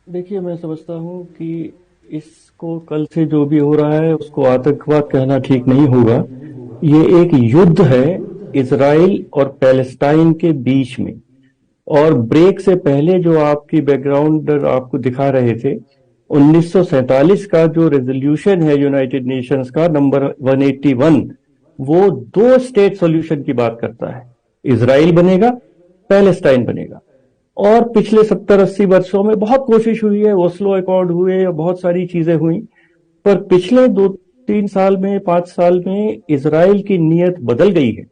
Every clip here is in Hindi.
देखिए, मैं समझता हूँ कि इसको कल से जो भी हो रहा है उसको आतंकवाद कहना ठीक नहीं होगा। ये एक युद्ध है इजराइल और पैलेस्टाइन के बीच में। और ब्रेक से पहले जो आपकी बैकग्राउंड आपको दिखा रहे थे, 1947 का जो रेजोल्यूशन है यूनाइटेड नेशंस का नंबर 181, वो दो स्टेट सॉल्यूशन की बात करता है। इजराइल बनेगा, पैलेस्टाइन बनेगा। और पिछले 70-80 वर्षों में बहुत कोशिश हुई है, ओस्लो अकॉर्ड हुए, बहुत सारी चीजें हुई। पर पिछले 2-3 साल में, 5 साल में इजराइल की नीयत बदल गई है।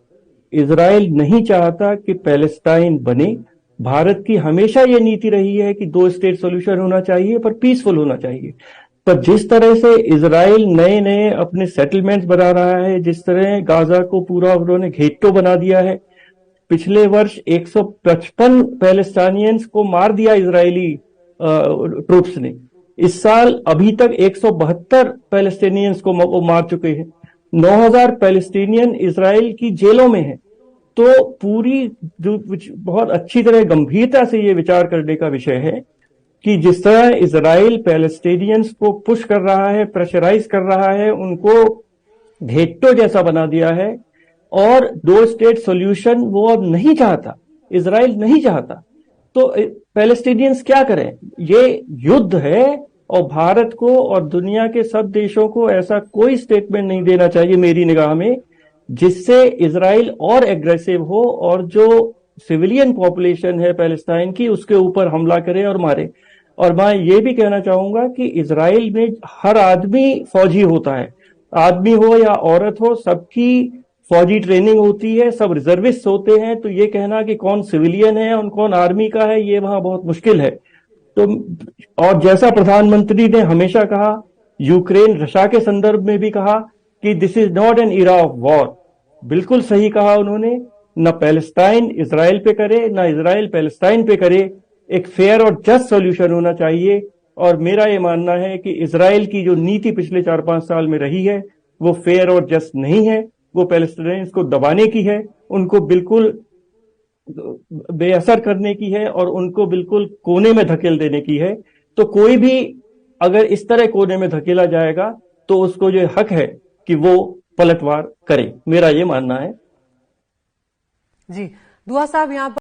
इजराइल नहीं चाहता कि पैलेस्टाइन बने। भारत की हमेशा ये नीति रही है कि दो स्टेट सॉल्यूशन होना चाहिए, पर पीसफुल होना चाहिए। पर जिस तरह से इजराइल नए नए अपने सेटलमेंट्स बना रहा है, जिस तरह गाजा को पूरा उन्होंने घेट्टो बना दिया है। पिछले वर्ष 155 पैलेस्टानियंस को मार दिया इजरायली ट्रूप्स ने। इस साल अभी तक 172 पैलेस्टीनियंस को वो मार चुके हैं। 9,000 पैलेस्टीनियन इजराइल की जेलों में हैं। तो पूरी जो बहुत अच्छी तरह गंभीरता से ये विचार करने का विषय है कि जिस तरह इजराइल पैलेस्टीनियंस को पुश कर रहा है, प्रेशराइज कर रहा है, उनको घेट्टो जैसा बना दिया है। और दो स्टेट सॉल्यूशन वो अब नहीं चाहता, इजराइल नहीं चाहता। तो पैलेस्टीनियंस क्या करें? ये युद्ध है। और भारत को और दुनिया के सब देशों को ऐसा कोई स्टेटमेंट नहीं देना चाहिए मेरी निगाह में, जिससे इजराइल और एग्रेसिव हो और जो सिविलियन पॉपुलेशन है पैलेस्टाइन की उसके ऊपर हमला करे और मारे। और मैं ये भी कहना चाहूंगा कि इजराइल में हर आदमी फौजी होता है। आदमी हो या औरत हो, सबकी फौजी ट्रेनिंग होती है, सब रिजर्विस्ट होते हैं। तो ये कहना कि कौन सिविलियन है और कौन आर्मी का है, ये वहां बहुत मुश्किल है। तो और जैसा प्रधानमंत्री ने हमेशा कहा, यूक्रेन रशिया के संदर्भ में भी कहा कि this is not an era of war. बिल्कुल सही कहा उन्होंने। न पैलेस्टाइन इजराइल पे करे, न इजराइल पैलेस्टाइन पे करे। एक फेयर और जस्ट सॉल्यूशन होना चाहिए। और मेरा ये मानना है कि इजराइल की जो नीति पिछले 4-5 साल में रही है वो फेयर और जस्ट नहीं है। वो पैलेस्टाइनियंस को दबाने की है, उनको बिल्कुल बेअसर करने की है और उनको बिल्कुल कोने में धकेल देने की है। तो कोई भी अगर इस तरह कोने में धकेला जाएगा तो उसको जो हक है कि वो पलटवार करे, मेरा ये मानना है। जी, दुआ साहब यहाँ